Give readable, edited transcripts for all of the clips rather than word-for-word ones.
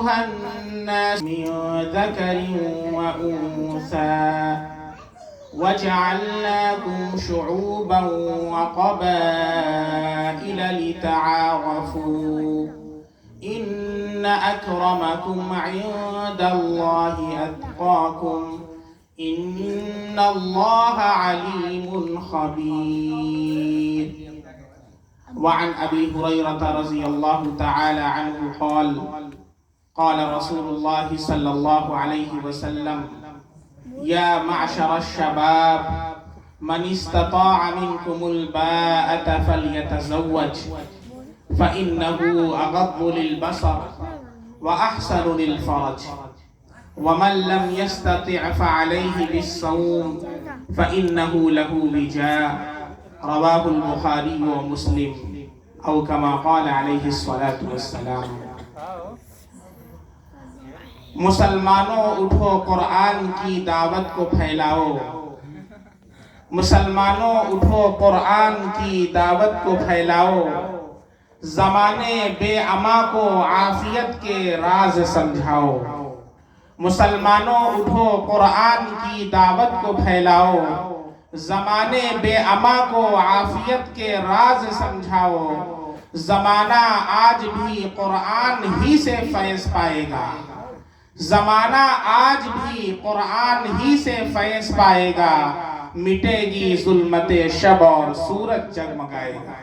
أيها الناس من ذكر وأنثى وجعلناكم شعوبا وقبائل لتعارفوا إن أكرمكم عند الله أتقاكم إن الله عليم خبير. وعن أبي هريرة رضي الله تعالى عنه قال قال رسول الله صلى الله عليه وسلم يا معشر الشباب من استطاع منكم الباءة فليتزوج فإنه أغض للبصر وأحسن للفرج ومن لم يستطع فعليه بالصوم فإنه له وجاء رواه البخاری و مسلم او کما قال علیہ الصلاۃ والسلام. مسلمانوں اٹھو قرآن کی دعوت کو پھیلاؤ. مسلمانوں اٹھو قرآن کی دعوت کو پھیلاؤ. زمانے بے اما کو عافیت کے راز سمجھاؤ. مسلمانوں اٹھو قرآن کی دعوت کو پھیلاؤ. زمانے بے اما کو عافیت کے راز سمجھاؤ. زمانہ آج بھی قرآن ہی سے فیض پائے گا. زمانہ آج بھی قرآن ہی سے فیض پائے گا. مٹے گی ظلمت شب اور سورج جگمگائے گا.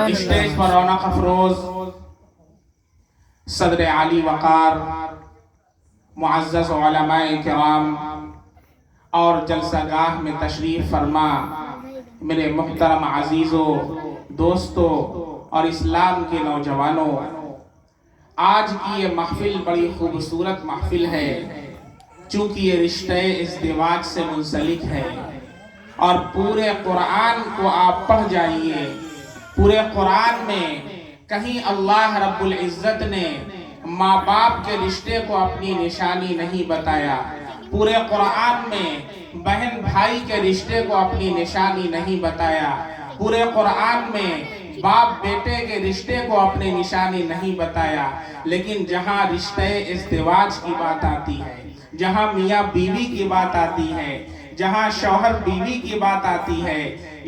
اسٹیج پر رونق افروز صدر علی وقار معزز علماء کرام اور جلسہ گاہ میں تشریف فرما میرے محترم عزیزوں، دوستوں اور اسلام کے نوجوانوں، آج کی یہ محفل بڑی خوبصورت محفل ہے چونکہ یہ رشتہ ازدواج سے منسلک ہے. اور پورے قرآن کو آپ پڑھ جائیے. پورے قرآن میں کہیں اللہ رب العزت نے ماں باپ کے رشتے کو اپنی نشانی نہیں بتایا. پورے قرآن میں بہن بھائی کے رشتے کو اپنی نشانی نہیں بتایا. پورے قرآن میں باپ بیٹے کے رشتے کو اپنی نشانی نہیں بتایا. لیکن جہاں رشتے ازدواج کی بات آتی ہے، جہاں میاں بیوی کی بات آتی ہے، جہاں شوہر بیوی کی بات آتی ہے،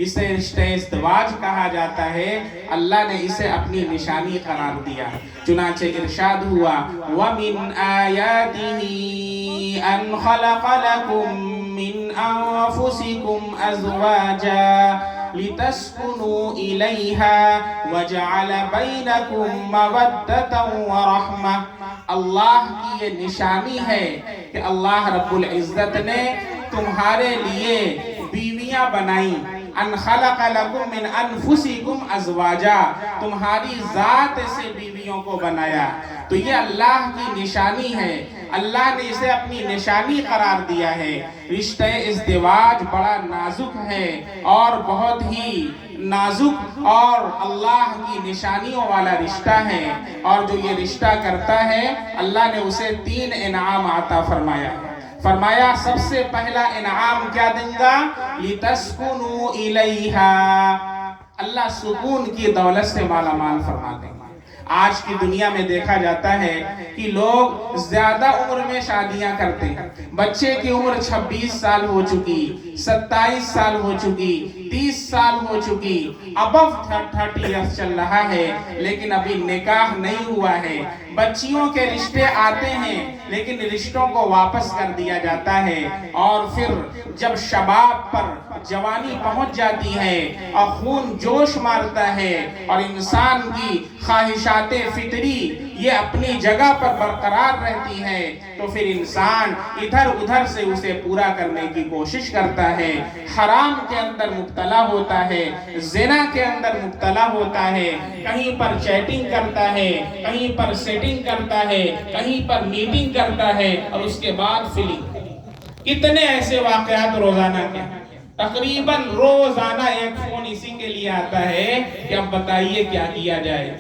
اسے رشتہ ازدواج کہا جاتا ہے. اللہ نے اسے اپنی نشانی قرار دیا. چنانچہ ارشاد ہوا وَمِنْ آيَاتِهِ أَنْ خَلَقَ لَكُم مِّنْ أَنفُسِكُمْ أَزْوَاجًا لِتَسْكُنُوا إِلَيْهَا وَجَعَلَ بَيْنَكُم مَّوَدَّةً وَرَحْمَةً. اللہ کی یہ نشانی ہے کہ اللہ رب العزت نے تمہارے لیے بیویاں بنائیں. ان خلق لکم من انفسکم ازواجا، تمہاری ذات سے بیویوں کو بنایا. تو یہ اللہ کی نشانی ہے. اللہ نے اسے اپنی نشانی قرار دیا ہے. رشتہ ازدواج بڑا نازک ہے اور بہت ہی نازک اور اللہ کی نشانیوں والا رشتہ ہے. اور جو یہ رشتہ کرتا ہے اللہ نے اسے 3 انعام عطا فرمایا. فرمایا سب سے پہلا انعام کیا دیں گا؟ لِتَسْكُنُوا إِلَيْهَا. اللہ سکون کی دولت سے مالا مال فرما دیں گے. آج کی دنیا میں دیکھا جاتا ہے کہ لوگ زیادہ عمر میں شادیاں کرتے ہیں. بچے کی عمر 26 سال ہو چکی، 27 سال ہو چکی، 30 سال ہو چکی، ابو 30 ایئرس چل رہا ہے لیکن ابھی نکاح نہیں ہوا ہے. بچیوں کے رشتے آتے ہیں لیکن رشتوں کو واپس کر دیا جاتا ہے. اور پھر جب شباب پر جوانی پہنچ جاتی ہے اور خون جوش مارتا ہے اور انسان کی خواہشات فطری یہ اپنی جگہ پر برقرار رہتی ہے تو پھر انسان ادھر ادھر سے اسے پورا کرنے کی کوشش کرتا ہے. حرام کے اندر مبتلا ہوتا ہے، زنا کے اندر مبتلا ہوتا ہے. کہیں پر چیٹنگ کرتا ہے، کہیں پر سیٹنگ کرتا ہے، کہیں پر میٹنگ کرتا ہے اور اس کے بعد فلنگ. کتنے ایسے واقعات روزانہ کے تقریباً روزانہ ایک فون اسی کے لیے آتا ہے کہ اب بتائیے کیا کیا جائے.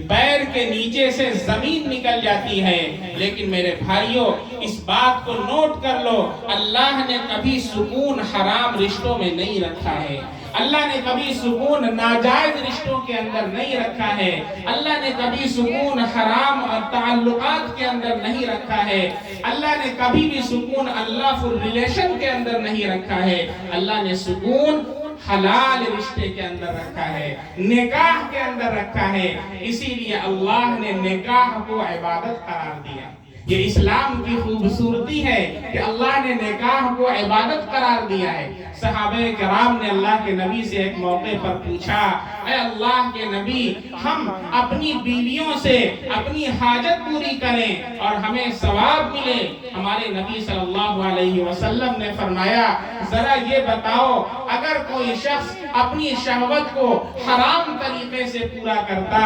پیر کے نیچے سے زمین نکل جاتی ہے. لیکن میرے بھائیوں اس بات کو نوٹ کر لو، اللہ نے کبھی سکون حرام رشتوں میں نہیں رکھا ہے. اللہ نے کبھی سکون ناجائز رشتوں کے اندر نہیں رکھا ہے. اللہ نے کبھی سکون حرام اور تعلقات کے اندر نہیں رکھا ہے. اللہ نے کبھی بھی سکون اللہ فل ریلیشن کے اندر نہیں رکھا ہے. اللہ نے سکون حلال رشتے کے اندر رکھا ہے، نکاح کے اندر رکھا ہے. اسی لیے اللہ نے نکاح کو عبادت قرار دیا. یہ اسلام کی خوبصورتی ہے کہ اللہ نے نکاح کو عبادت قرار دیا ہے. صحابہ کرام نے اللہ کے نبی سے ایک موقع پر پوچھا، اے اللہ کے نبی، ہم اپنی بیویوں سے اپنی حاجت پوری کریں اور ہمیں ثواب ملے. ہمارے نبی صلی اللہ علیہ وسلم نے فرمایا، ذرا یہ بتاؤ، اگر کوئی شخص اپنی شہوت کو حرام طریقے سے پورا کرتا،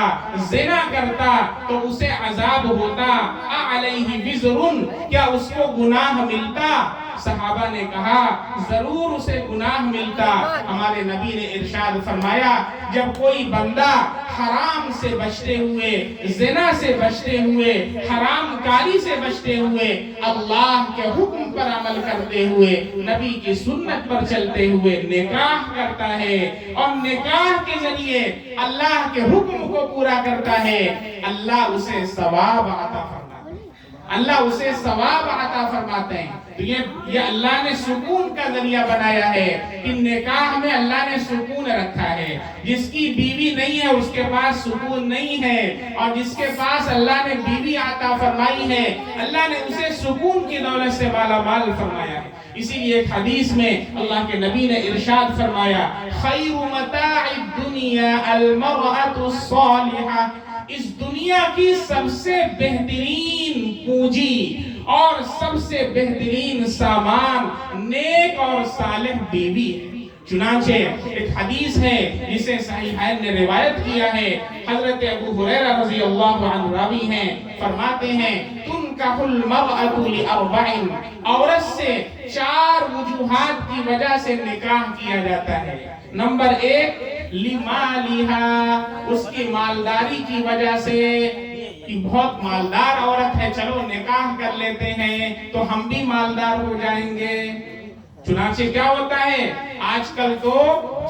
زنا کرتا، تو اسے عذاب ہوتا، علیہ وزرن، کیا اس کو گناہ ملتا؟ صحابہ نے کہا ضرور اسے گناہ ملتا. ہمارے نبی نے ارشاد فرمایا، جب کوئی بندہ حرام سے بچتے ہوئے، زنا سے بچتے ہوئے، حرام کاری سے بچتے ہوئے، اللہ کے حکم پر عمل کرتے ہوئے، نبی کی سنت پر چلتے ہوئے نکاح کرتا ہے اور نکاح کے ذریعے اللہ کے حکم کو پورا کرتا ہے، اللہ اسے ثواب عطا فرماتا ہے. اللہ اسے ثواب عطا فرماتے ہیں. تو یہ اللہ نے سکون کا ذریعہ بنایا ہے کہ نکاح میں اللہ نے سکون رکھا ہے. جس کی بیوی نہیں ہے اس کے پاس سکون نہیں ہے، اور جس کے پاس اللہ نے بیوی عطا فرمائی ہے اللہ نے اسے سکون کی دولت سے مالا مال فرمایا ہے. اسی لیے ایک حدیث میں اللہ کے نبی نے ارشاد فرمایا، خیر متاع الدنیا المرأة الصالحہ، اس دنیا کی سب سے بہترین پونجی اور سب سے بہترین سامان نیک اور صالح بیوی ہے. چنانچہ ایک حدیث ہے جسے صحیحین نے روایت کیا ہے، حضرت ابو ہریرہ رضی اللہ عنہ راوی ہیں، فرماتے ہیں تنکح المرأة لأربع، عورت سے 4 وجوہات کی وجہ سے نکاح کیا جاتا ہے. نمبر 1 لمالہا، اس کی مالداری کی وجہ سے، کہ بہت مالدار عورت ہے، چلو نکاح کر لیتے ہیں تو ہم بھی مالدار ہو جائیں گے. چنانچہ کیا ہوتا ہے آج کل تو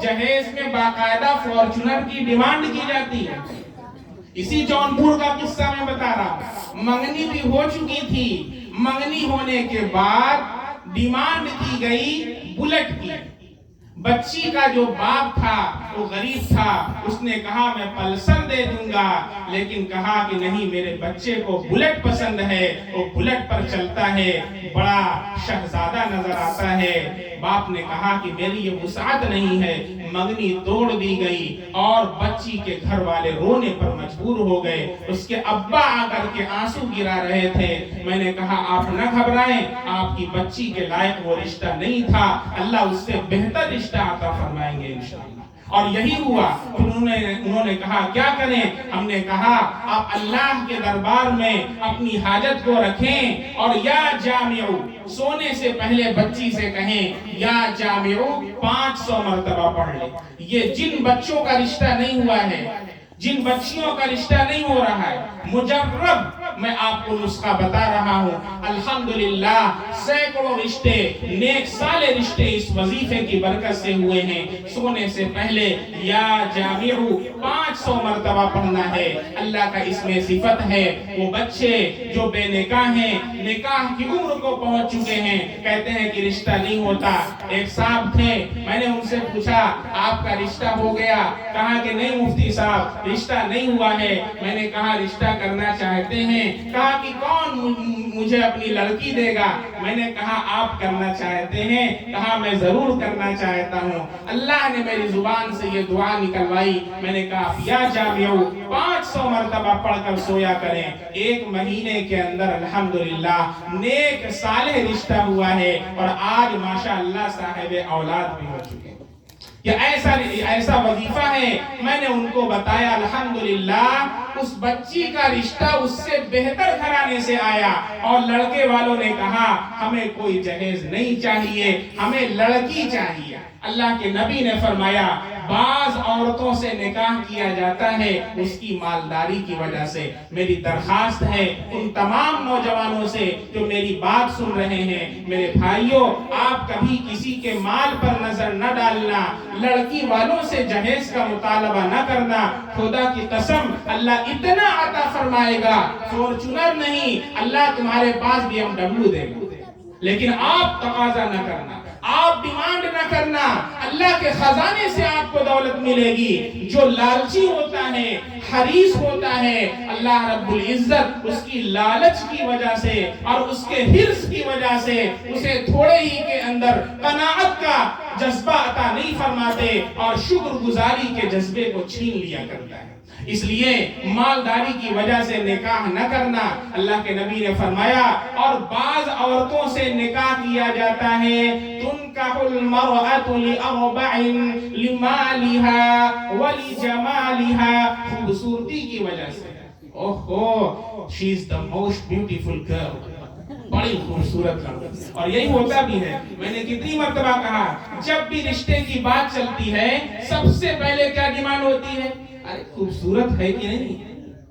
جہیز میں باقاعدہ فارچونر کی ڈیمانڈ کی جاتی ہے. اسی جونپور کا قصہ میں بتا رہا، منگنی بھی ہو چکی تھی، منگنی ہونے کے بعد ڈیمانڈ کی گئی بلٹ کی. بچی کا جو باپ تھا وہ غریب تھا، اس نے کہا میں پلسر دے دوں گا، لیکن کہا کہ نہیں، میرے بچے کو بلٹ پسند ہے، وہ بلٹ پر چلتا ہے، بڑا شہزادہ نظر آتا ہے. باپ نے کہا کہ میری یہ وسعت نہیں ہے. منگنی توڑ دی گئی اور بچی کے گھر والے رونے پر مجبور ہو گئے. اس کے ابا آ کر کے آنسو گرا رہے تھے. میں نے کہا آپ نہ گھبرائیں، آپ کی بچی کے لائق وہ رشتہ نہیں تھا، اللہ اس سے بہتر رشتہ عطا فرمائیں گے انشاءاللہ. اور یہی ہوا. انہوں نے کہا کیا کریں؟ ہم نے کہا آپ اللہ کے دربار میں اپنی حاجت کو رکھیں اور یا جامعو، سونے سے پہلے بچی سے کہیں یا جامعو 500 مرتبہ پڑھ لیں. یہ جن بچوں کا رشتہ نہیں ہوا ہے، جن بچیوں کا رشتہ نہیں ہو رہا ہے، مجرب میں آپ کو نسخہ بتا رہا ہوں، الحمدللہ سینکڑوں رشتے، نیک صالح رشتے اس وظیفے کی برکت سے ہوئے ہیں. سونے سے پہلے یا جامعو 500 مرتبہ پڑھنا ہے. اللہ کا اس میں صفت ہے. وہ بچے جو بے نکاح ہیں، نکاح کی عمر کو پہنچ چکے ہیں، کہتے ہیں کہ رشتہ نہیں ہوتا. ایک صاحب تھے، میں نے ان سے پوچھا آپ کا رشتہ ہو گیا؟ کہا کہ نہیں مفتی صاحب رشتہ نہیں ہوا ہے. میں نے کہا رشتہ کرنا چاہتے ہیں؟ کہا کہ کون مجھے اپنی لڑکی دے گا؟ میں نے کہا آپ کرنا چاہتے ہیں؟ کہا میں ضرور کرنا چاہتا ہوں. اللہ نے میری زبان سے یہ دعا نکلوائی. میں نے کہا یا جامعو 500 مرتبہ پڑھ کر سویا کریں. 1 مہینے کے اندر الحمدللہ نیک صالح رشتہ ہوا ہے اور آج ماشاءاللہ صاحب اولاد بھی ہو چکے. یہ ایسا وظیفہ ہے. میں نے ان کو بتایا الحمدللہ اس بچی کا رشتہ اس سے بہتر گھرانے سے آیا اور لڑکے والوں نے کہا ہمیں کوئی جہیز نہیں چاہیے، ہمیں لڑکی چاہیے. اللہ کے نبی نے فرمایا بعض عورتوں سے نکاح کیا جاتا ہے اس کی مالداری کی وجہ سے۔ میری درخواست ہے ان تمام نوجوانوں سے جو میری بات سن رہے ہیں، میرے بھائیوں، آپ کبھی کسی کے مال پر نظر نہ ڈالنا، لڑکی والوں سے جہیز کا مطالبہ نہ کرنا۔ خدا کی قسم اللہ اتنا عطا فرمائے گا، فارچونر نہیں، اللہ تمہارے پاس BMW دے گا، لیکن آپ تقاضا نہ کرنا، آپ ڈیمانڈ نہ کرنا، اللہ کے خزانے سے آپ کو دولت ملے گی۔ جو لالچی ہوتا ہے، حریص ہوتا ہے، اللہ رب العزت اس کی لالچ کی وجہ سے اور اس کے حرص کی وجہ سے اسے تھوڑے ہی کے اندر قناعت کا جذبہ عطا نہیں فرماتے اور شکر گزاری کے جذبے کو چھین لیا کرتا ہے۔ اس لیے مالداری کی وجہ سے نکاح نہ کرنا۔ اللہ کے نبی نے فرمایا اور بعض عورتوں سے نکاح کیا جاتا ہے، تنکح المرأة لأربع، لمالها ولجمالها، خوبصورتی کی وجہ سے۔ اوہو، she is the most beautiful girl، بڑی خوبصورت لڑکی، اور یہی ہوتا بھی ہے۔ میں نے کتنی مرتبہ کہا، جب بھی رشتے کی بات چلتی ہے سب سے پہلے کیا ڈیمانڈ ہوتی ہے؟ ارے خوبصورت ہے کہ نہیں،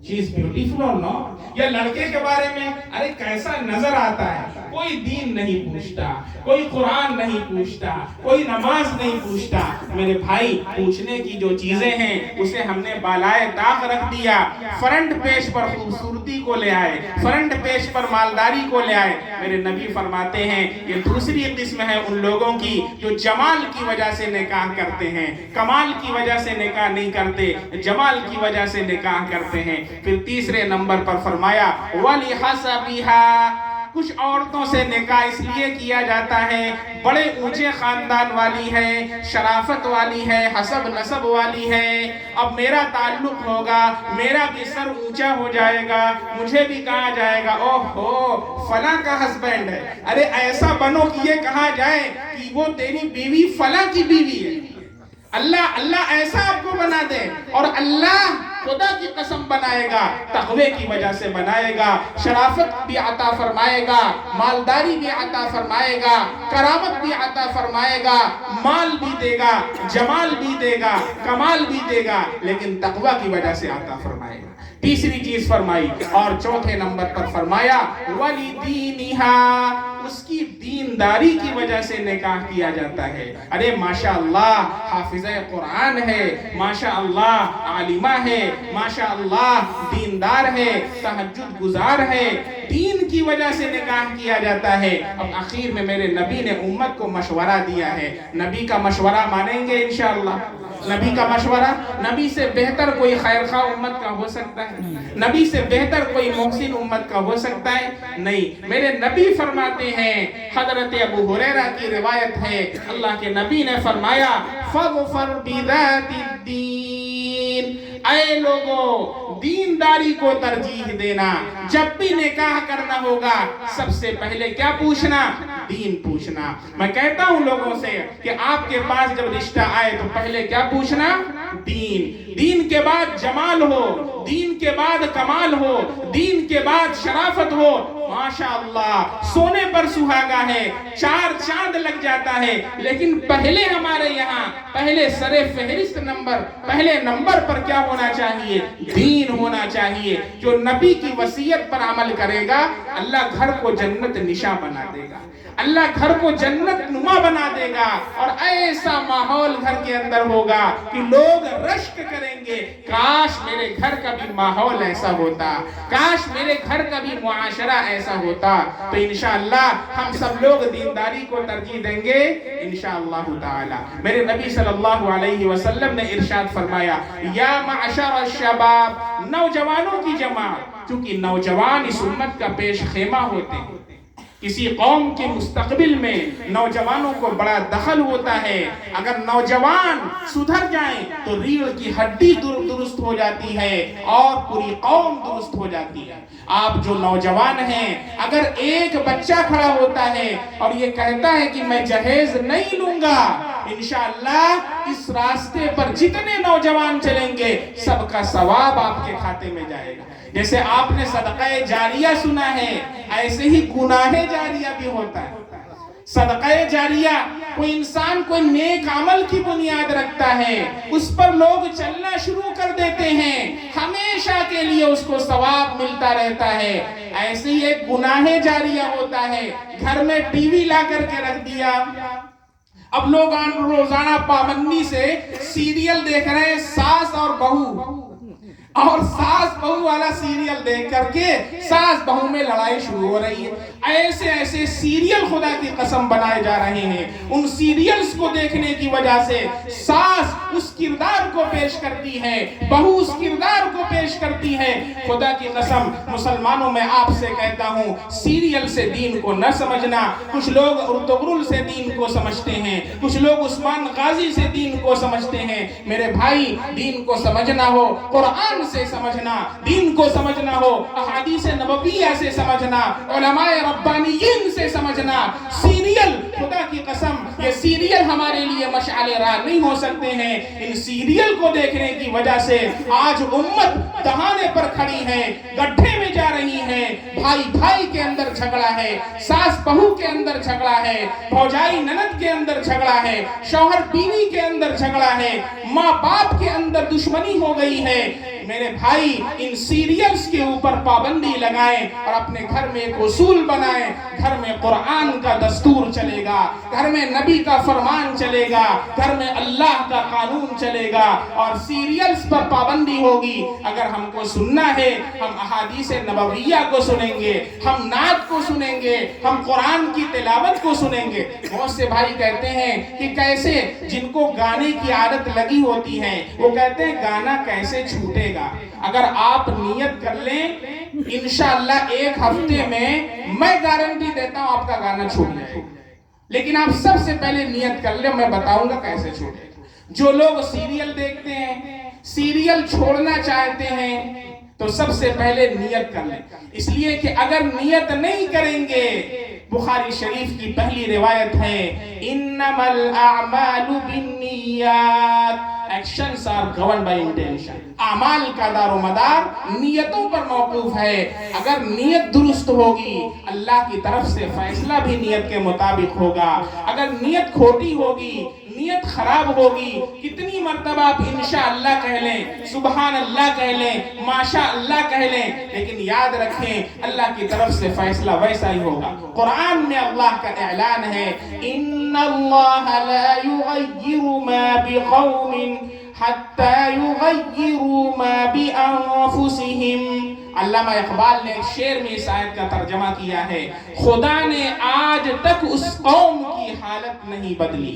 she is beautiful or not، یا لڑکے کے بارے میں ارے کیسا نظر آتا ہے۔ کوئی دین نہیں پوچھتا، کوئی قرآن نہیں پوچھتا، کوئی نماز نہیں پوچھتا۔ میرے بھائی، پوچھنے کی جو چیزیں ہیں اسے ہم نے بالائے طاق رکھ دیا۔ فرنٹ پیج پر خوبصورتی کو لے آئے، فرنٹ پیج پر مالداری کو لے آئے۔ میرے نبی فرماتے ہیں یہ دوسری قسم ہے ان لوگوں کی جو جمال کی وجہ سے نکاح کرتے ہیں، کمال کی وجہ سے نکاح نہیں کرتے، جمال کی وجہ سے نکاح کرتے ہیں۔ پھر تیسرے نمبر پر فرمایا وَلِحَسَبِهَا، کچھ عورتوں سے نکاح اس لیے کیا جاتا ہے بڑے اونچے خاندان والی ہے، شرافت والی ہے، حسب نسب والی ہے، اب میرا تعلق ہوگا، میرا بھی سر اونچا ہو جائے گا، مجھے بھی کہا جائے گا اوہو فلاں کا ہسبینڈ ہے۔ ارے ایسا بنو کہ یہ کہا جائے کہ وہ تیری بیوی فلاں کی بیوی ہے۔ اللہ ایسا آپ کو بنا دے، اور اللہ خدا کی قسم بنائے گا، تقوی کی وجہ سے بنائے گا، شرافت بھی عطا فرمائے گا، مالداری بھی عطا فرمائے گا، کرامت بھی عطا فرمائے گا، مال بھی دے گا، جمال بھی دے گا، کمال بھی دے گا، لیکن تقوی کی وجہ سے عطا فرمائے گا۔ تیسری چیز فرمائی، اور چوتھے نمبر پر فرمایا وَلِدِينِهَا، اس کی دینداری کی وجہ سے نکاح کیا جاتا ہے۔ ارے ماشاءاللہ حافظہ قرآن ہے، ماشاءاللہ عالمہ ہے، ماشاءاللہ دیندار ہے، تہجد گزار ہے، دین کی وجہ سے نکاح کیا جاتا ہے۔ اب آخر میں میرے نبی نے امت کو مشورہ دیا ہے، نبی کا مشورہ مانیں گے انشاءاللہ؟ نبی کا مشورہ، نبی سے بہتر کوئی خیرخواہ امت کا ہو سکتا ہے؟ نبی سے بہتر کوئی محسن امت کا ہو سکتا ہے؟ نہیں۔ میرے نبی فرماتے ہیں، حضرت ابو ہریرہ کی روایت ہے، اللہ کے نبی نے فرمایا فَاظْفَرْ بِذَاتِ الدِّينِ، اے لوگوں دینداری کو ترجیح دینا۔ جب بھی نکاح کرنا ہوگا سب سے پہلے کیا پوچھنا؟ دین پوچھنا۔ میں کہتا ہوں لوگوں سے کہ آپ کے پاس جب رشتہ آئے تو پہلے کیا پوچھنا؟ دین۔ دین کے بعد جمال ہو، دین کے بعد کمال ہو، دین کے بعد شرافت ہو، ماشاءاللہ سونے پر سہاگا ہے، چار چاند لگ جاتا ہے، لیکن پہلے ہمارے یہاں پہلے سر فہرست نمبر، پہلے نمبر پر کیا ہونا چاہیے؟ دین ہونا چاہیے۔ جو نبی کی وصیت پر عمل کرے گا اللہ گھر کو جنت نشاں بنا دے گا، اللہ گھر کو جنت نما بنا دے گا، اور ایسا ماحول گھر کے اندر ہوگا کہ لوگ رشک کریں گے کاش میرے گھر کا بھی ماحول ایسا ہوتا، کاش میرے گھر کا بھی معاشرہ ایسا ہوتا۔ تو انشاءاللہ ہم سب لوگ دینداری کو ترجیح دیں گے انشاءاللہ تعالی۔ میرے نبی صلی اللہ علیہ وسلم نے ارشاد فرمایا یا معشر الشباب، نوجوانوں کی جماعت، چونکہ نوجوان اس امت کا پیش خیمہ ہوتے ہیں، کسی قوم کے مستقبل میں نوجوانوں کو بڑا دخل ہوتا ہے۔ اگر نوجوان سدھر جائیں تو ریڑھ کی ہڈی درست ہو جاتی ہے اور پوری قوم درست ہو جاتی ہے۔ آپ جو نوجوان ہیں، اگر ایک بچہ کھڑا ہوتا ہے اور یہ کہتا ہے کہ میں جہیز نہیں لوں گا، انشاءاللہ اس راستے پر جتنے نوجوان چلیں گے سب کا ثواب آپ کے کھاتے میں جائے گا۔ جیسے آپ نے صدقہ جاریہ سنا ہے، ایسے ہی گناہ جاریہ بھی ہوتا ہے۔ صدقہ جاریہ کوئی انسان کوئی نیک عمل کی بنیاد رکھتا ہے، اس پر لوگ چلنا شروع کر دیتے ہیں، ہمیشہ کے لیے اس کو ثواب ملتا رہتا ہے۔ ایسے ہی ایک گناہ جاریہ ہوتا ہے، گھر میں ٹی وی لا کر کے رکھ دیا، اب لوگ روزانہ پابندی سے سیریل دیکھ رہے ہیں، ساس اور بہو، اور ساس بہو والا سیریل دیکھ کر کے ساس بہو میں لڑائی شروع ہو رہی ہے۔ ایسے ایسے سیریل خدا کی قسم بنائے جا رہے ہیں، ان سیریلز کو دیکھنے کی وجہ سے ساس اس کردار کو پیش کرتی ہے، بہو اس کردار کو پیش کرتی ہے۔ خدا کی قسم مسلمانوں میں آپ سے کہتا ہوں، سیریل سے دین کو نہ سمجھنا۔ کچھ لوگ ارطغرل سے دین کو سمجھتے ہیں، کچھ لوگ عثمان غازی سے دین کو سمجھتے ہیں۔ میرے بھائی، دین کو سمجھنا ہو قرآن سے سمجھنا، دین کو سمجھنا ہو احادیث نبویہ سے سمجھنا، علماء ربانیین سے سمجھنا۔ سیریل، خدا کی قسم یہ سیریل ہمارے لیے مشعل راہ نہیں ہو سکتے ہیں۔ ان سیریل کو دیکھنے کی وجہ سے آج امت دہانے پر کھڑی ہے، گڈھے میں جا رہی ہے، بھائی بھائی کے اندر جھگڑا ہے، ساس بہو کے اندر جھگڑا ہے، بھوجائی نند کے اندر جھگڑا ہے، شوہر بیوی کے اندر جھگڑا ہے، ماں باپ کے اندر دشمنی ہو گئی ہے۔ میرے بھائی، ان سیریلز کے اوپر پابندی لگائیں اور اپنے گھر میں ایک اصول بنائیں۔ گھر میں قرآن کا دستور چلے گا، گھر میں نبی کا فرمان چلے گا، گھر میں اللہ کا قانون چلے گا، اور سیریلز پر پابندی ہوگی۔ اگر ہم کو سننا ہے، ہم احادیث نبویہ کو سنیں گے، ہم نعت کو سنیں گے، ہم قرآن کی تلاوت کو سنیں گے۔ بہت سے بھائی کہتے ہیں کہ کیسے، جن کو گانے کی عادت لگی ہوتی ہے وہ کہتے ہیں گانا کیسے چھوٹے گا۔ اگر آپ نیت کر لیں، انشاءاللہ ایک ہفتے میں گارنٹی دیتا ہوں آپ کا گانا چھوٹ جائے گا۔ لیکن آپ سب سے پہلے نیت کر لیں، میں بتاؤں گا کیسے چھوٹے گا۔ جو لوگ سیریل دیکھتے ہیں، سیریل چھوڑنا چاہتے ہیں، تو سب سے پہلے نیت کر لیں، اس لیے کہ اگر نیت نہیں کریں گے، بخاری شریف کی پہلی روایت ہے، انما الاعمال بالنیات، actions are governed by intention, اعمال کا دار و مدار نیتوں پر موقوف ہے۔ اگر نیت درست ہوگی، اللہ کی طرف سے فیصلہ بھی نیت کے مطابق ہوگا۔ اگر نیت کھوٹی ہوگی، نیت خراب ہوگی، کتنی مرتبہ آپ انشاءاللہ کہہ لیں، سبحان اللہ کہہ لیں، ماشاءاللہ کہہ لیں، لیکن یاد رکھیں اللہ کی طرف سے فیصلہ ویسا ہی ہوگا۔ قرآن میں اللہ کا اعلان ہے، ان اللہ لا یغیر ما بقوم حتی یغیروا ما بانفسہم۔ علامہ اقبال نے ایک شعر میں اس آیت کا ترجمہ کیا ہے، خدا نے آج تک اس قوم کی حالت نہیں بدلی،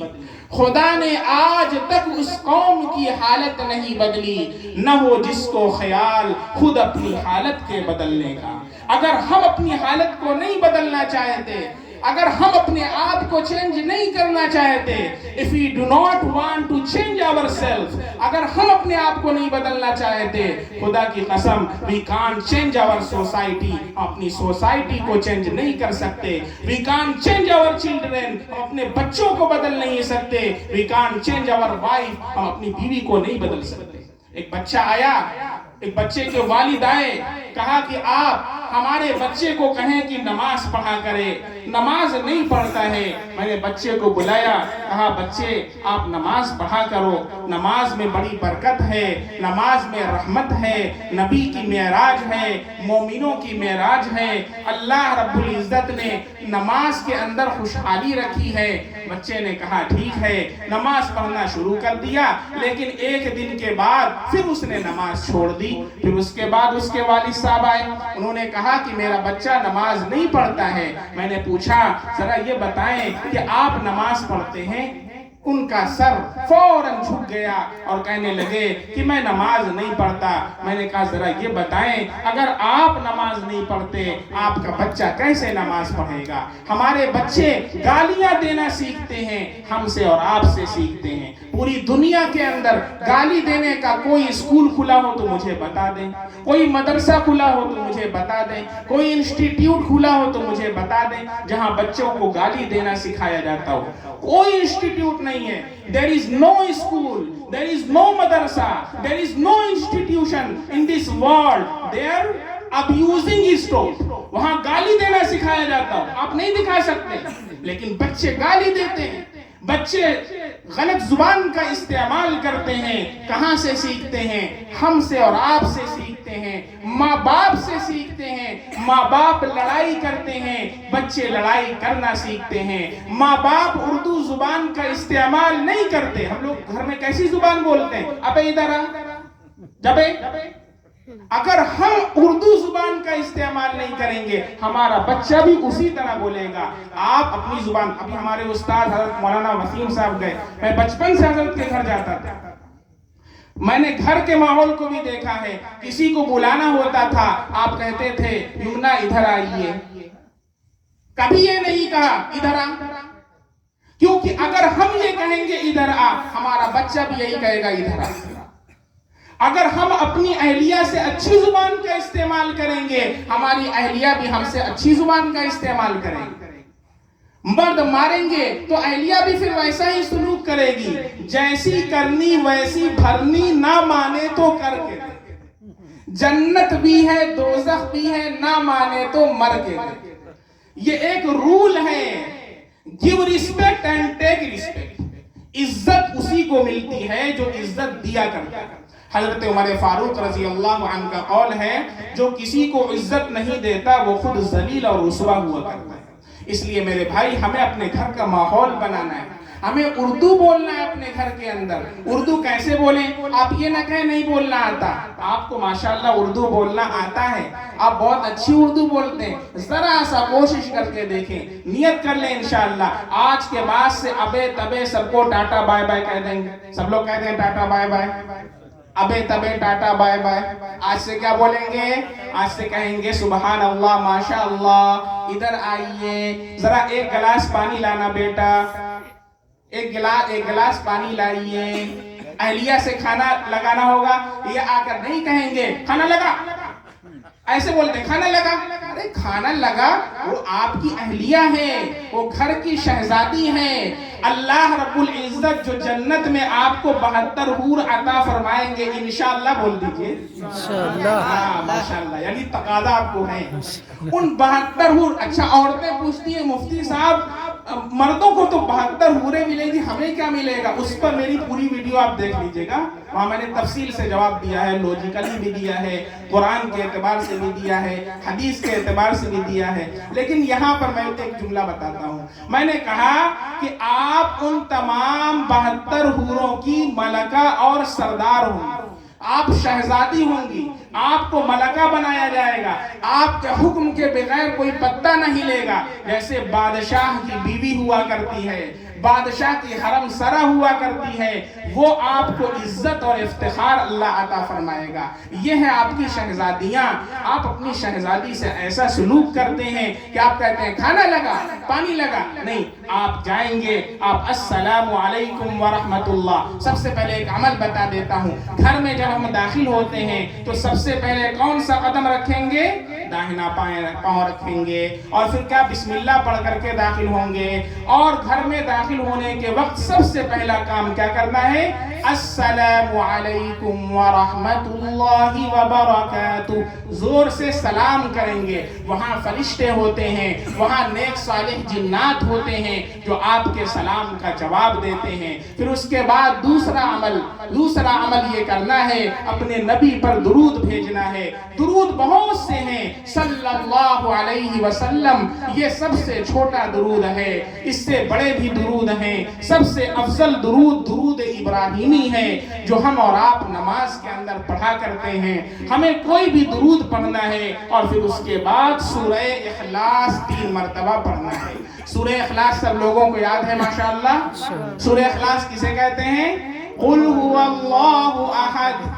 خدا نے آج تک اس قوم کی حالت نہیں بدلی، نہ ہو جس کو خیال خود اپنی حالت کے بدلنے کا۔ اگر ہم اپنی حالت کو نہیں بدلنا چاہتے، اگر ہم اپنے آپ کو چینج نہیں کرنا چاہتے، if we do not want to change ourselves، اگر ہم اپنے آپ کو نہیں بدلنا چاہتے، خدا کی قسم we can't change our society، ہم اپنی سوسائٹی کو چینج نہیں کر سکتے۔ we can't change our children، ہم اپنے بچوں کو بدل نہیں سکتے۔ we can't change our wife، ہم اپنی بیوی کو نہیں بدل سکتے۔ ایک بچہ آیا، ایک بچے کے والد آئے، کہا کہ آپ ہمارے بچے کو کہیں کہ نماز پڑھا کرے، نماز نہیں پڑھتا ہے۔ میں نے بچے کو بلایا، کہا بچے آپ نماز پڑھا کرو، نماز میں بڑی برکت ہے، نماز میں رحمت ہے، نبی کی معراج ہے، مومنوں کی معراج ہے، اللہ رب العزت نے نماز کے اندر خوشحالی رکھی ہے۔ بچے نے کہا ٹھیک ہے، نماز پڑھنا شروع کر دیا، لیکن ایک دن کے بعد پھر اس نے نماز چھوڑ دی۔ پھر اس کے بعد اس کے والد صاحب آئے، انہوں نے کہا کہ میرا بچہ نماز نہیں پڑھتا ہے۔ میں نے پوچھا ذرا یہ بتائیں کہ آپ نماز پڑھتے ہیں؟ ان کا سر فوراً جھک گیا اور کہنے لگے کہ میں نماز نہیں پڑھتا۔ میں نے کہا ذرا یہ بتائیں اگر آپ نماز نہیں پڑھتے آپ کا بچہ کیسے نماز پڑھے گا؟ ہمارے بچے گالیاں دینا سیکھتے ہیں، ہم سے اور آپ سے سیکھتے ہیں۔ پوری دنیا کے اندر گالی دینے کا کوئی اسکول کھلا ہو تو مجھے بتا دیں، کوئی مدرسہ کھلا ہو تو مجھے بتا دیں، کوئی انسٹیٹیوٹ کھلا ہو تو مجھے بتا دیں جہاں بچوں کو گالی دینا سکھایا جاتا ہو۔ کوئی انسٹیٹیوٹ نہیں ہے۔ There is no school, there is no madrasa, there is no institution in this world there abusing is taught۔ وہاں گالی دینا سکھایا جاتا ہو، آپ نہیں دکھا سکتے، لیکن بچے گالی دیتے ہیں، بچے غلط زبان کا استعمال کرتے ہیں، کہاں سے سیکھتے ہیں؟ ہم سے اور آپ سے سیکھتے ہیں، ماں باپ سے سیکھتے ہیں۔ ماں باپ لڑائی کرتے ہیں، بچے لڑائی کرنا سیکھتے ہیں۔ ماں باپ اردو زبان کا استعمال نہیں کرتے۔ ہم لوگ گھر میں کیسی زبان بولتے ہیں؟ ابے ادھر آ، جبے۔ اگر ہم اردو زبان کا استعمال نہیں کریں گے، ہمارا بچہ بھی اسی طرح بولے گا۔ آپ اپنی زبان، ابھی ہمارے استاد حضرت مولانا وسیم صاحب گئے، میں بچپن سے حضرت کے گھر جاتا تھا، میں نے گھر کے ماحول کو بھی دیکھا ہے۔ کسی کو بلانا ہوتا تھا، آپ کہتے تھے یمنا ادھر آئیے، کبھی یہ نہیں کہا ادھر آ، کیونکہ اگر ہم یہ کہیں گے ادھر آ، ہمارا بچہ بھی یہی کہے گا ادھر آ۔ اگر ہم اپنی اہلیہ سے اچھی زبان کا استعمال کریں گے، ہماری اہلیہ بھی ہم سے اچھی زبان کا استعمال کریں گے۔ مرد ماریں گے تو اہلیہ بھی پھر ویسا ہی سلوک کرے گی، جیسی کرنی ویسی بھرنی، نہ مانے تو کر کے دے۔ جنت بھی ہے دوزخ بھی ہے، نہ مانے تو مر کے دے۔ یہ ایک رول ہے، give respect and take respect۔ عزت اسی کو ملتی ہے جو عزت دیا کرتا ہے۔ حضرت عمر فاروق رضی اللہ عنہ کا قول ہے، جو کسی کو عزت نہیں دیتا وہ خود ذلیل اور رسوا ہوا کرتا ہے۔ اس لیے میرے بھائی، ہمیں اپنے گھر کا ماحول بنانا ہے، ہمیں اردو بولنا ہے اپنے گھر کے اندر۔ اردو کیسے بولیں؟ آپ یہ نہ کہیں نہیں بولنا آتا، آپ کو ماشاءاللہ اردو بولنا آتا ہے، آپ بہت اچھی اردو بولتے ہیں۔ ذرا سا کوشش کر کے دیکھیں، نیت کر لیں انشاءاللہ آج کے بعد سے ابے تبے سب کو ٹاٹا بائے بائے کہہ دیں گے۔ سب لوگ کہہ دیں ٹاٹا بائے بائے، ابے تبے ٹاٹا بائے بائے۔ آج سے کیا بولیں گے؟ آج سے کہیں گے سبحان اللہ ماشاءاللہ، ادھر آئیے، ذرا ایک گلاس پانی لانا بیٹا، ایک گلاس پانی لائیے۔ اہلیہ سے کھانا لگانا ہوگا، یہ آ کر نہیں کہیں گے کھانا لگا، ایسے بولتے ہیں کھانا لگا۔ ارے کھانا لگا، وہ آپ کی اہلیہ ہے، وہ گھر کی شہزادی ہے۔ اللہ رب العزت جو جنت میں آپ کو 72 حور عطا فرمائیں گے، انشاءاللہ بول دیجئے انشاءاللہ۔ ماشاءاللہ، یعنی تقاضا آپ کو ہے ان 72 حور۔ اچھا، عورتیں پوچھتی ہیں مفتی صاحب مردوں کو تو 72 حوریں ملیں گی، ہمیں کیا ملے گا؟ اس پر میری پوری ویڈیو آپ دیکھ لیجئے گا، وہاں میں نے تفصیل سے جواب دیا ہے، لوجیکلی بھی دیا ہے، قرآن کے اعتبار سے بھی دیا ہے، حدیث کے اعتبار سے بھی دیا ہے۔ لیکن یہاں پر میں ایک جملہ بتاتا ہوں، میں نے کہا کہ آپ ان تمام 72 حوروں کی ملکہ اور سردار ہوں گی، آپ شہزادی ہوں گی، آپ کو ملکہ بنایا جائے گا، آپ کے حکم کے بغیر کوئی پتہ نہیں لے گا۔ جیسے بادشاہ کی بیوی ہوا کرتی ہے، بادشاہ کی حرم سرا ہوا کرتی ہے، وہ آپ کو عزت اور افتخار اللہ عطا فرمائے گا۔ یہ ہے آپ کی شہزادیاں۔ آپ اپنی شہزادی سے ایسا سلوک کرتے ہیں کہ آپ کہتے ہیں کھانا لگا، پانی لگا، نہیں، آپ جائیں گے، آپ السلام علیکم ورحمت اللہ۔ سب سے پہلے ایک عمل بتا دیتا ہوں، گھر میں جب ہم داخل ہوتے ہیں تو سب سے پہلے کون سا قدم رکھیں گے؟ داہنا پاؤں رکھیں گے، اور پھر کیا بسم اللہ پڑھ کر کے داخل ہوں گے۔ اور گھر میں داخل ہونے کے وقت سب سے پہلا کام کیا کرنا ہے؟ السلام علیکم ورحمت اللہ وبرکاتہ، زور سے سلام کریں گے۔ وہاں فرشتے ہوتے ہیں، وہاں نیک صالح جنات ہوتے ہیں جو آپ کے سلام کا جواب دیتے ہیں۔ پھر اس کے بعد دوسرا عمل یہ کرنا ہے، اپنے نبی پر درود بھیجنا ہے۔ درود بہت سے ہیں، صلی اللہ علیہ وسلم یہ سب سے چھوٹا درود ہے، اس سے بڑے بھی درود ہیں۔ سب سے افضل درود درود ابراہیمی ہے، جو ہم اور آپ نماز کے اندر پڑھا کرتے ہیں۔ ہمیں کوئی بھی درود پڑھنا ہے، اور پھر اس کے بعد سورہ اخلاص 3 مرتبہ پڑھنا ہے۔ سورہ اخلاص سب لوگوں کو یاد ہے ماشاءاللہ؟ سورہ اخلاص کسے کہتے ہیں؟ قل هو اللہ احد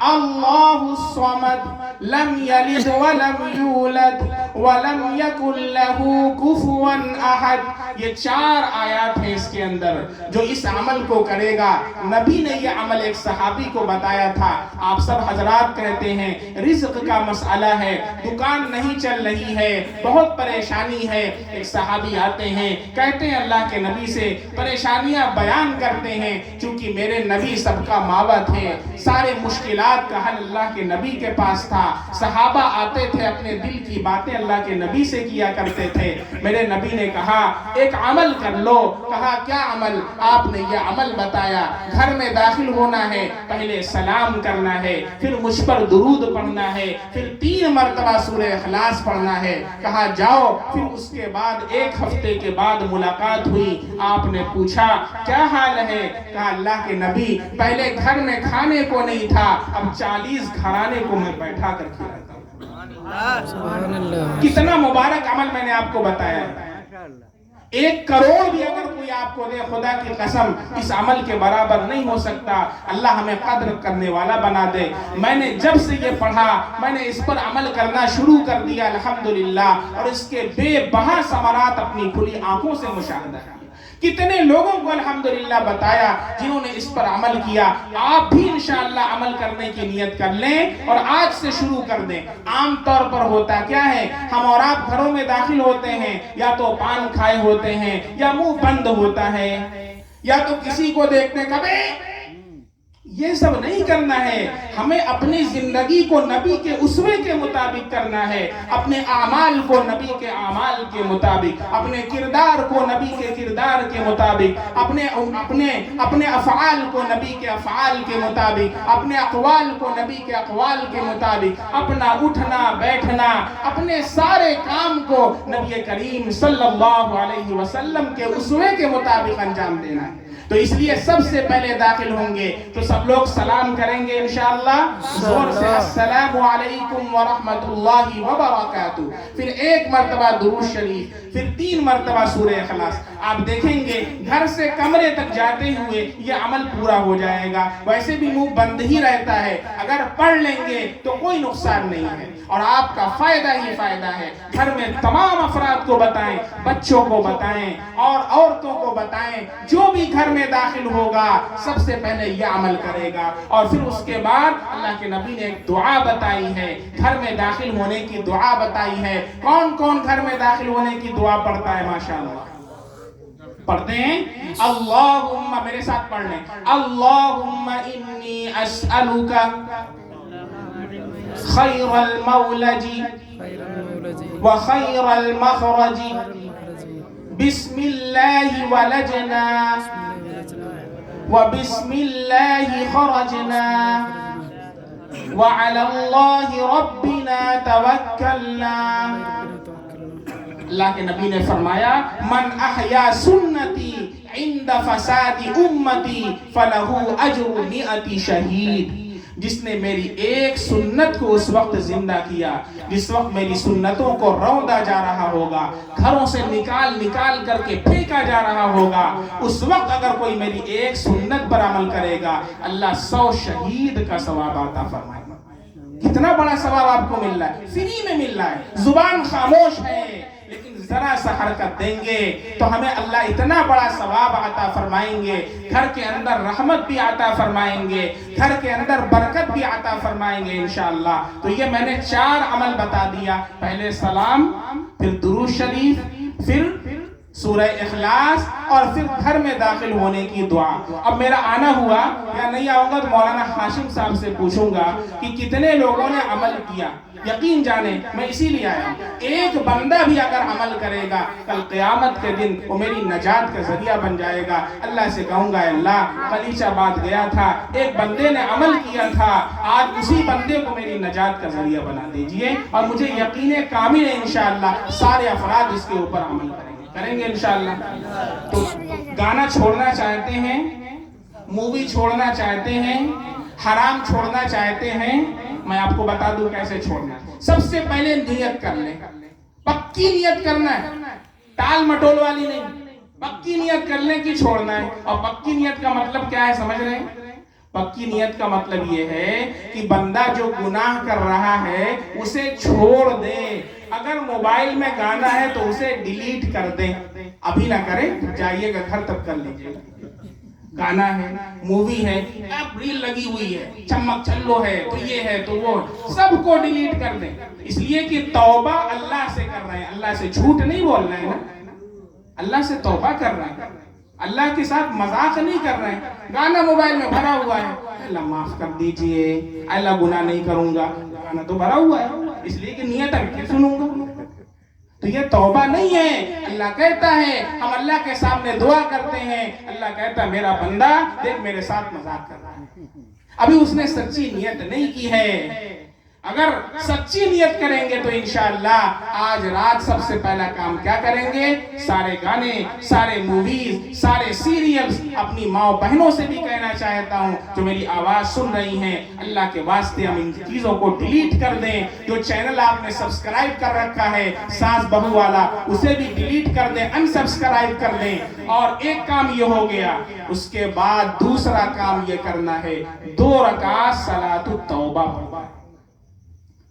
اللہ الصمد لم یلد ولم یولد ولم یکن لہ کفوا احد۔ یہ 4 آیات ہیں اس کے اندر۔ جو اس عمل کو کرے گا، نبی نے یہ عمل ایک صحابی کو بتایا تھا۔ آپ سب حضرات کہتے ہیں رزق کا مسئلہ ہے، دکان نہیں چل رہی ہے، بہت پریشانی ہے۔ ایک صحابی آتے ہیں، کہتے ہیں اللہ کے نبی سے، پریشانیاں بیان کرتے ہیں، چونکہ میرے نبی سب کا ماوا تھے، سارے مشکلات کا حل اللہ کے نبی کے پاس تھا۔ تھا. صحابہ آتے تھے اپنے دل کی باتیں اللہ کے نبی سے کیا کرتے تھے. میرے نبی نے کہا ایک عمل کر لو. کہا کیا عمل؟ آپ نے یہ عمل بتایا, گھر میں داخل ہونا ہے, پہلے سلام کرنا ہے, پھر مجھ پر درود پڑھنا ہے, پھر 3 مرتبہ سورہ اخلاص پڑھنا ہے. کہا جاؤ. پھر اس کے بعد 1 ہفتے کے بعد ملاقات ہوئی. آپ نے پوچھا کیا حال ہے؟ کہا اللہ کے نبی پہلے گھر میں کھانے کو نہیں تھا, اب 40 گھرانے کو میں بیٹھا کر کھلاتا ہوں. کتنا مبارک عمل میں نے آپ کو بتایا ہے. 1 کروڑ بھی اگر کوئی آپ کو دے, خدا کی قسم اس عمل کے برابر نہیں ہو سکتا. اللہ ہمیں قدر کرنے والا بنا دے. میں نے جب سے یہ پڑھا میں نے اس پر عمل کرنا شروع کر دیا الحمدللہ, اور اس کے بے بہا ثمرات اپنی کھلی آنکھوں سے مشاہدہ کیا. کتنے لوگوں کو الحمدللہ بتایا جنہوں نے اس پر عمل کیا. آپ بھی انشاءاللہ عمل کرنے کی نیت کر لیں اور آج سے شروع کر دیں. عام طور پر ہوتا کیا ہے, ہم اور آپ گھروں میں داخل ہوتے ہیں, یا تو پان کھائے ہوتے ہیں, یا منہ بند ہوتا ہے, یا تو کسی کو دیکھتے کبھی. یہ سب نہیں کرنا ہے. ہمیں اپنی زندگی کو نبی کے اسوے کے مطابق کرنا ہے, اپنے اعمال کو نبی کے اعمال کے مطابق, اپنے کردار کو نبی کے کردار کے مطابق, اپنے افعال کو نبی کے افعال کے مطابق, اپنے اقوال کو نبی کے اقوال کے مطابق, اپنا اٹھنا بیٹھنا, اپنے سارے کام کو نبی کریم صلی اللہ علیہ وسلم کے اسوے کے مطابق انجام دینا ہے. تو اس لیے سب سے پہلے داخل ہوں گے تو سب لوگ سلام کریں گے انشاءاللہ زور سے, السلام علیکم ورحمت اللہ وبرکاتہ. پھر 1 مرتبہ درود شریف, پھر 3 مرتبہ سورہ اخلاص. آپ دیکھیں گے گھر سے کمرے تک جاتے ہوئے یہ عمل پورا ہو جائے گا. ویسے بھی منہ بند ہی رہتا ہے, اگر پڑھ لیں گے تو کوئی نقصان نہیں ہے اور آپ کا فائدہ ہی فائدہ ہے. گھر میں تمام افراد کو بتائیں, بچوں کو بتائیں اور عورتوں کو بتائیں. جو بھی گھر میں داخل ہوگا سب سے پہلے یہ عمل کرے گا. اور پھر اس کے بعد اللہ کے نبی نے ایک دعا بتائی ہے, گھر میں داخل ہونے کی دعا بتائی ہے. کون کون گھر میں داخل ہونے کی دعا پڑھتا ہے؟ ماشاءاللہ پڑھتے ہیں. اللہم, میرے ساتھ پڑھ لیں, اللہم انی اسألک خیر المولج وخیر المخرج, بسم اللہ ولجنا وبسم اللہ خرجنا وعلى الله ربنا توکلنا. اللہ کے نبی نے فرمایا من احیا سنتی عند فساد امتی فلہ اجر 100 شہید. جس نے میری ایک سنت کو اس وقت زندہ کیا جس وقت میری سنتوں کو روندا جا رہا ہوگا, گھروں سے نکال کر کے پھینکا جا رہا ہوگا, اس وقت اگر کوئی میری ایک سنت پر عمل کرے گا اللہ 100 شہید کا ثواب عطا فرمائے گا. کتنا بڑا ثواب آپ کو مل رہا ہے, فری میں مل رہا ہے. زبان خاموش ہے لیکن ذرا سا حرکت دیں گے تو ہمیں اللہ اتنا بڑا ثواب عطا فرمائیں گے. گھر کے اندر رحمت بھی عطا فرمائیں گے, گھر کے اندر برکت بھی عطا فرمائیں گے انشاءاللہ. تو یہ میں نے 4 عمل بتا دیا, پہلے سلام, پھر درود شریف, پھر سورہ اخلاص, اور پھر گھر میں داخل ہونے کی دعا. اب میرا آنا ہوا یا نہیں آؤں گا تو مولانا ہاشم صاحب سے پوچھوں گا کہ کتنے لوگوں نے عمل کیا. یقین جانے میں اسی لیے آیا ہوں, ایک بندہ بھی اگر عمل کرے گا کل قیامت کے دن وہ میری نجات کا ذریعہ بن جائے گا. اللہ سے کہوں گا اللہ خلیچ آباد گیا تھا, ایک بندے نے عمل کیا تھا, آج اسی بندے کو میری نجات کا ذریعہ بنا دیجئے. اور مجھے یقین کامل ہے انشاءاللہ سارے افراد اس کے اوپر عمل کریں گے انشاءاللہ. تو گانا چھوڑنا چاہتے ہیں, مووی چھوڑنا چاہتے ہیں, حرام چھوڑنا چاہتے ہیں, میں آپ کو بتا دوں کیسے چھوڑنا ہے. سب سے پہلے نیت کر لیں, پکی نیت کرنا ہے, ٹال مٹول والی نہیں, پکی نیت کر لیں کہ چھوڑنا ہے. اور پکی نیت کا مطلب کیا ہے سمجھ رہے ہیں؟ پکی نیت کا مطلب یہ ہے کہ بندہ جو گناہ کر رہا ہے اسے چھوڑ دے. اگر موبائل میں گانا ہے تو اسے ڈیلیٹ کر دیں, ابھی نہ کریں, جائیے گا گھر تک کر لیجیے. گانا ہے, مووی ہے, اب ریل لگی ہوئی ہے, چمک چلو ہے, تو یہ ہے تو وہ, سب کو ڈیلیٹ کر دیں. اس لیے کہ توبہ اللہ سے کر رہے ہیں, اللہ سے جھوٹ نہیں بول رہے ہیں نا, اللہ سے توبہ کر رہے ہیں, اللہ کے ساتھ مذاق نہیں کر رہے ہیں. گانا موبائل میں بھرا ہوا ہے, اللہ معاف کر دیجئے, اللہ گناہ نہیں کروں گا. گانا تو بھرا ہوا ہے اس لیے کہ نیت ہے سنوں گا. تو یہ توبہ نہیں ہے. اللہ کہتا ہے ہم اللہ کے سامنے دعا کرتے ہیں, اللہ کہتا ہے میرا بندہ دیکھ میرے ساتھ مذاق کر رہا ہے, ابھی اس نے سچی نیت نہیں کی ہے. اگر سچی نیت کریں گے تو انشاءاللہ آج رات سب سے پہلا کام کیا کریں گے, سارے گانے, سارے موویز, سارے سیریلز, اپنی ماں بہنوں سے بھی کہنا چاہتا ہوں جو میری آواز سن رہی ہیں, اللہ کے واسطے ہم ان چیزوں کو ڈیلیٹ کر دیں. جو چینل آپ نے سبسکرائب کر رکھا ہے ساس بہو والا, اسے بھی ڈیلیٹ کر دیں, ان سبسکرائب کر دیں. اور ایک کام یہ ہو گیا. اس کے بعد دوسرا کام یہ کرنا ہے 2 رکعت صلاۃ التوبہ پڑھنا ہے.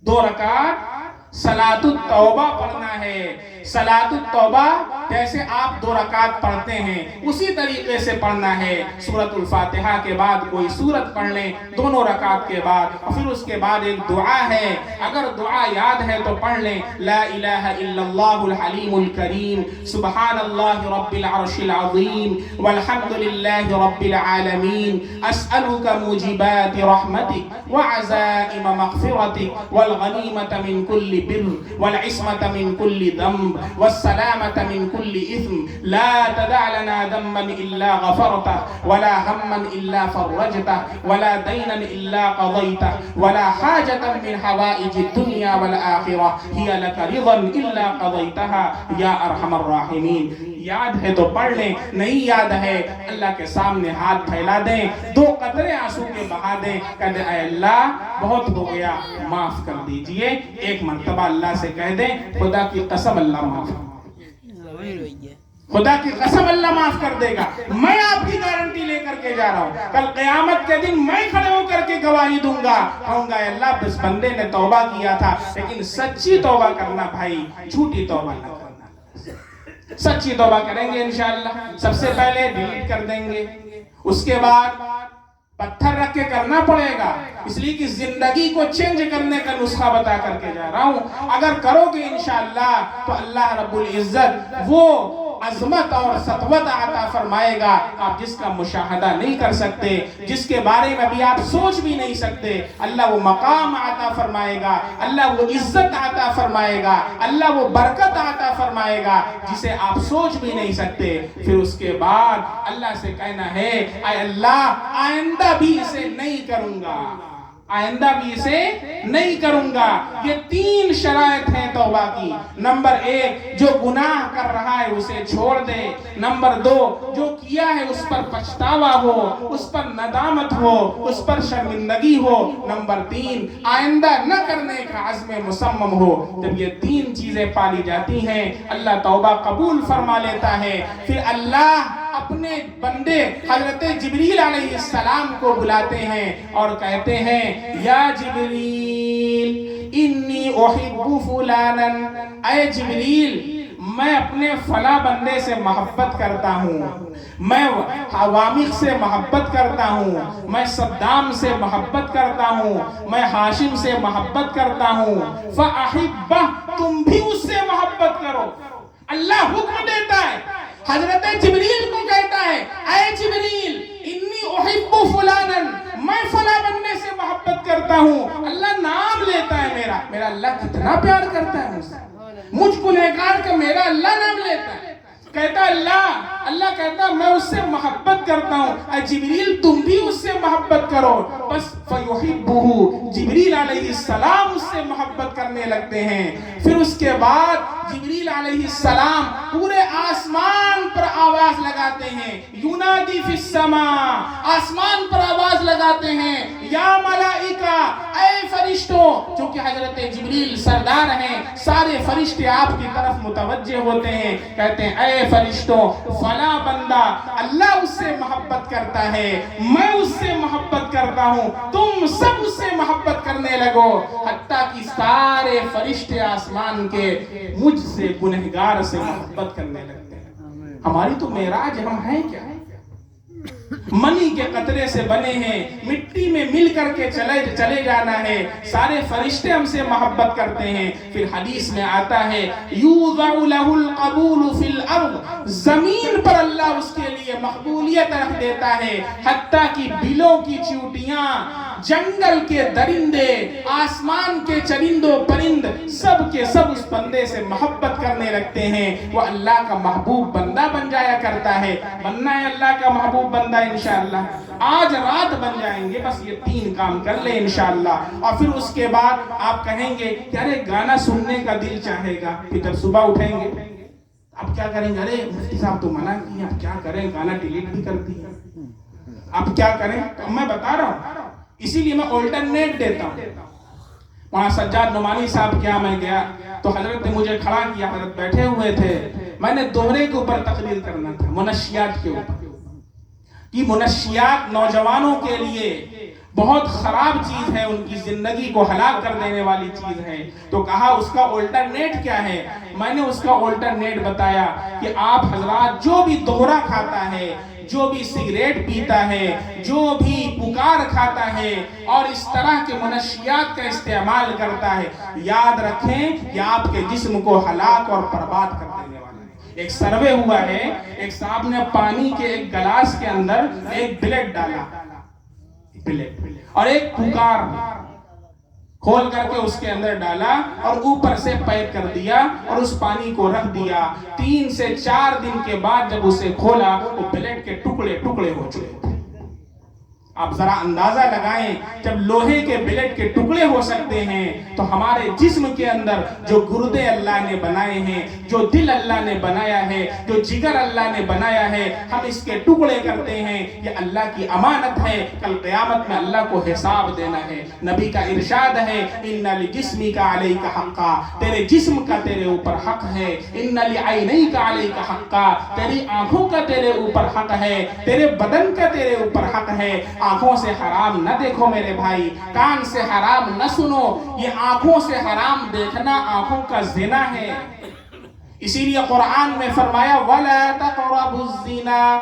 2 رکعت صلاۃ التوبہ پڑھنا ہے. صلاۃ التوبہ جیسے آپ 2 رکعت پڑھتے ہیں اسی طریقے سے پڑھنا ہے. سورۃ الفاتحہ کے بعد کوئی سورت پڑھ لیں دونوں رکعت کے بعد, اور پھر اس کے بعد ایک دعا ہے, اگر دعا یاد ہے تو پڑھ لیں, لا الہ الا اللہ الحلیم الکریم, سبحان اللہ رب العرش العظیم, والحمد للہ رب العالمین, اسألک موجبات رحمتک وعزائم مغفرتک, والغنیمۃ من کل بر, والعصمۃ من کل ذنب, والسلامة من كل إثم, لا تدع لنا ذنبا إلا غفرته, ولا هما إلا فرجته, ولا دينا إلا قضيته, ولا حاجة من حوائج الدنيا والآخرة هي لك رضا إلا قضيتها يا أرحم الراحمين. یاد ہے تو پڑھ لیں, نہیں یاد ہے اللہ کے سامنے ہاتھ پھیلا دیں, 2 قطرے آنسو کے بہا دیں, کہتے اے اللہ بہت ہو گیا معاف کر دیجئے. ایک مرتبہ اللہ سے کہہ دیں خدا کی قسم اللہ معاف, خدا کی قسم اللہ معاف کر دے گا. میں آپ کی گارنٹی لے کر کے جا رہا ہوں, کل قیامت کے دن میں کھڑے ہو کر کے گواہی دوں گا, کہوں گا اللہ اس بندے نے توبہ کیا تھا لیکن سچی توبہ کرنا بھائی, جھوٹی توبہ نہ کرنا. سچی توبہ کریں گے انشاءاللہ. سب سے پہلے ڈیلیٹ کر دیں گے, اس کے بعد پتھر رکھ کے کرنا پڑے گا, اس لیے کہ زندگی کو چینج کرنے کا نسخہ بتا کر کے جا رہا ہوں. اگر کرو گے انشاءاللہ تو اللہ رب العزت وہ عظمت اور سطوت عطا فرمائے گا آپ جس کا مشاہدہ نہیں کر سکتے, جس کے بارے میں بھی آپ سوچ بھی نہیں سکتے. اللہ وہ مقام عطا فرمائے گا, اللہ وہ عزت عطا فرمائے گا, اللہ وہ برکت عطا فرمائے گا جسے آپ سوچ بھی نہیں سکتے. پھر اس کے بعد اللہ سے کہنا ہے اے اللہ آئندہ بھی اسے نہیں کروں گا, آئندہ بھی اسے نہیں کروں گا. یہ 3 شرائط ہیں توبہ کی. نمبر 1 جو گناہ کر رہا ہے اسے چھوڑ دے. نمبر 2 جو کیا ہے اس پر پچھتاوا ہو, اس پر ندامت ہو, اس پر شرمندگی ہو. نمبر 3 آئندہ نہ کرنے کا عزم مصمم ہو. جب یہ 3 چیزیں پالی جاتی ہیں اللہ توبہ قبول فرما لیتا ہے. پھر اللہ اپنے بندے حضرت جبریل علیہ السلام کو بلاتے ہیں اور کہتے ہیں یا جبریل انی احب فلانا, اے جبریل میں اپنے فلاں بندے سے محبت کرتا ہوں, میں عوامق سے محبت کرتا ہوں, میں صدام سے محبت کرتا ہوں, میں ہاشم سے محبت کرتا ہوں, فاحبہ تم بھی اس سے محبت کرو. اللہ حکم دیتا ہے, حضرت جبریل کو کہتا ہے اے جبریل انی احب فلانا, میں فلاں بندے سے محبت کرتا ہوں. اللہ نام لیتا ہے میرا, میرا اللہ کتنا پیار کرتا ہے مجھ سے, مجھ گنہگار کا میرا اللہ نام لیتا ہے. کہتا اللہ کہتا میں اس سے محبت کرتا ہوں, اے جبریل تم بھی اس سے محبت کرو. بس فیحبہ, جبریل علیہ السلام اس سے محبت کرنے لگتے ہیں. پھر اس کے بعد جبریل علیہ السلام پورے آسمان پر آواز لگاتے ہیں, ینادی فی السماء, آسمان پر آواز لگاتے ہیں یا ملائکہ, اے فرشتوں. چونکہ حضرت جبریل سردار ہیں, سارے فرشتے آپ کی طرف متوجہ ہوتے ہیں, کہتے ہیں اے فرشتوں فلاں بندہ اللہ اس سے محبت کرتا ہے, میں اس سے محبت کرتا ہوں, تم سب اس سے محبت کرنے لگو. حتیٰ کہ سارے فرشتے آسمان کے مجھ سے گنہگار سے محبت کرنے لگتے ہیں. ہماری تو معراج ہم ہیں کیا, منی کے قطرے سے بنے ہیں, مٹی میں مل کر کے چلے جانا ہے. سارے فرشتے ہم سے محبت کرتے ہیں. پھر حدیث میں آتا ہے یوضع له القبول فی الارض, زمین پر اللہ اس کے لیے مقبولیت رکھ دیتا ہے, حتیٰ کہ بلوں کی چیوٹیاں جنگل کے درندے، آسمان کے چرندو پرند سب کے سب اس بندے سے محبت کرنے لگتے ہیں. وہ اللہ کا محبوب بندہ بن جایا کرتا ہے. بننا ہے اللہ کا محبوب بندہ انشاءاللہ. آج رات بن جائیں گے، بس یہ 3 کام کر لیں انشاءاللہ. اور پھر اس کے بعد آپ کہیں گے کہ ارے گانا سننے کا دل چاہے گا. پھر جب صبح اٹھیں گے اب کیا کریں گے؟ ارے مفتی صاحب تو منع کیے، اب کیا کریں، گانا ڈیلیٹ بھی کر دیا، اب کیا کریں؟ تو میں بتا رہا ہوں، اسی لیے میں آلٹرنیٹ دیتا ہوں. وہاں سجاد نعمانی صاحب کیا میں گیا تو حضرت نے مجھے کھڑا کیا، حضرت بیٹھے ہوئے تھے. میں نے دوہرے کے اوپر تقریر کرنا تھا، منشیات کے اوپر. کہ منشیات نوجوانوں کے لیے بہت خراب چیز ہے، ان کی زندگی کو ہلاک کر دینے والی چیز ہے. تو کہا اس کا آلٹرنیٹ کیا ہے؟ میں نے اس کا آلٹرنیٹ بتایا کہ آپ حضرات جو بھی دوہرا کھاتا ہے، جو بھی سگریٹ پیتا ہے، جو بھی پکار کھاتا ہے اور اس طرح کے منشیات کا استعمال کرتا ہے، یاد رکھیں کہ آپ کے جسم کو ہلاک اور برباد کر دینے والا ہے. ایک سروے ہوا ہے، ایک صاحب نے پانی کے ایک گلاس کے اندر ایک بلیٹ ڈالا، بلیٹ اور ایک پکار کھول کر کے اس کے اندر ڈالا اور اوپر سے پیک کر دیا اور اس پانی کو رکھ دیا. 3 سے 4 دن کے بعد جب اسے کھولا وہ بلیٹ کے ٹکڑے ٹکڑے ہو چکے. آپ ذرا اندازہ لگائیں، جب لوہے کے بلیٹ کے ٹکڑے ہو سکتے ہیں تو ہمارے جسم کے اندر جو گردے اللہ نے بنائے ہیں، جو دل اللہ نے بنایا ہے، جو جگر اللہ نے بنایا ہے، ہم اس کے ٹکڑے کرتے ہیں. یہ اللہ کی امانت ہے، کل قیامت میں اللہ کو حساب دینا ہے. نبی کا ارشاد ہے ان لجسمک علیک حقا، تیرے جسم کا تیرے اوپر حق ہے. ان لعینیک علیک حقا، تیری آنکھوں کا تیرے اوپر حق ہے، تیرے بدن کا تیرے اوپر حق ہے. آنکھوں سے حرام نہ دیکھو میرے بھائی، کان سے حرام نہ سنو. یہ آنکھوں سے حرام دیکھنا آنکھوں کا زنا ہے. اسی لیے قرآن میں فرمایا وَلَا تَقْرَبُوا الزِّنَا،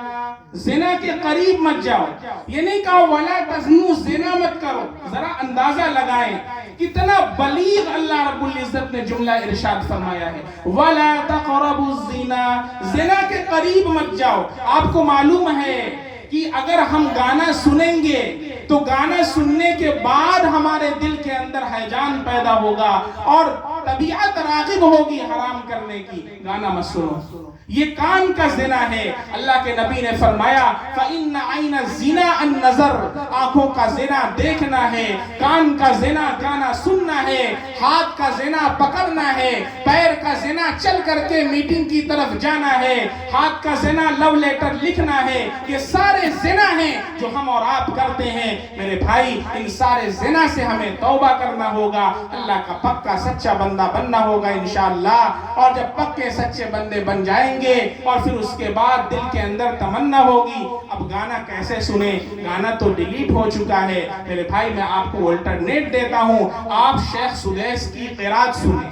زنا کے قریب مت جاؤ. یہ نہیں کہا وَلَا تَزْنُوا، زنا مت کرو. ذرا اندازہ لگائیں کتنا بلیغ اللہ رب العزت نے جملہ ارشاد فرمایا ہے. وَلَا تَقْرَبُوا الزِّنَا، زنا کے قریب مت جاؤ. آپ کو معلوم ہے کہ اگر ہم گانا سنیں گے تو گانا سننے کے بعد ہمارے دل کے اندر ہیجان پیدا ہوگا اور طبیعت راغب ہوگی حرام کرنے کی. گانا مت سنو، یہ کان کا زنا ہے. اللہ کے نبی نے فرمایا فَإِنَّ عَيْنَ الزِّنَا النَّظَرُ، آنکھوں کا زنا دیکھنا ہے، کان کا زنا گانا سننا ہے، ہاتھ کا زنا پکڑنا ہے، پیر کا زنا چل کر کے میٹنگ کی طرف جانا ہے، ہاتھ کا زنا لو لیٹر لکھنا ہے. یہ سارے زنا ہیں جو ہم اور آپ کرتے ہیں. میرے بھائی ان سارے زنا سے ہمیں توبہ کرنا ہوگا، اللہ کا پکا سچا بندہ بننا ہوگا انشاءاللہ. اور جب پکے سچے بندے بن جائیں گے اور پھر اس کے بعد دل کے اندر تمنا ہوگی اب گانا کیسے سنیں، گانا تو ڈیلیٹ ہو چکا ہے. میرے بھائی میں آپ کو الٹرنیٹ دیتا ہوں، آپ شیخ سدیس کی قرات سنیں،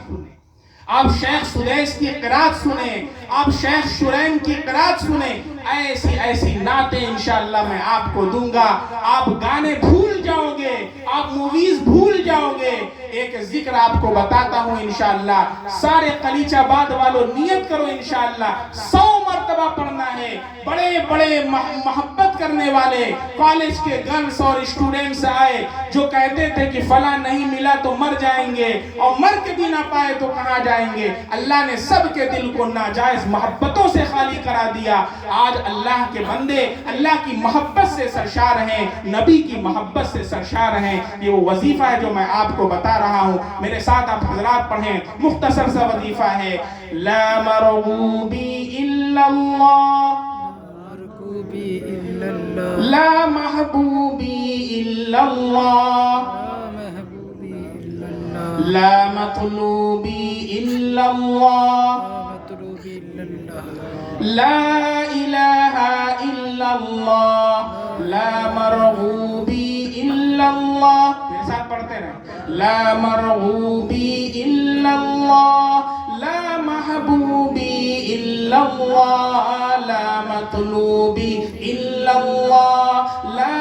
آپ شیخ سدیس کی قرات سنیں، آپ شیخ شریم کی قرات سنیں. ایسی ایسی نعتیں انشاءاللہ میں آپ کو دوں گا. آپ گانے بھول جاؤ گے، آپ موویز بھول جاؤ گے. ایک ذکر آپ کو بتاتا ہوں انشاءاللہ، سارے قلیچ آباد والوں نیت کرو انشاءاللہ 100 مرتبہ پڑھنا ہے. بڑے بڑے محبت کرنے والے کالج کے گرلز اور اسٹوڈنٹس آئے جو کہتے تھے کہ فلاں نہیں ملا تو مر جائیں گے اور مر کے بھی نہ پائے تو کہاں جائیں گے. اللہ نے سب کے دل کو ناجائز محبتوں سے خالی کرا دیا. آج اللہ کے بندے اللہ کی محبت سے سرشار ہیں، نبی کی محبت سے سرشار ہیں. یہ وہ وظیفہ ہے جو میں آپ کو بتا رہا ہوں. میرے ساتھ آپ حضرات پڑھیں، مختصر سا وظیفہ ہے. لا مرغوبی الا اللہ، لا محبوبی الا اللہ، لا مطلوبی الا اللہ، لا الہ الا اللہ، لا مرغوبی الا اللہ. میرے ساتھ پڑھتے رہیں. لا مرغوبی الا اللہ، لا محبوبی الا اللہ، لا مطلوبی الا اللہ، لا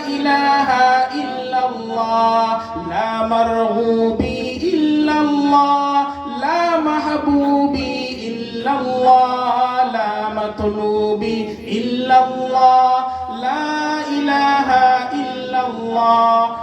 الہ الا اللہ، لا مرغوبی الا اللہ، لا محبوبی الا اللہ، لا مطلوبی الا اللہ، لا الہ الا اللہ،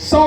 100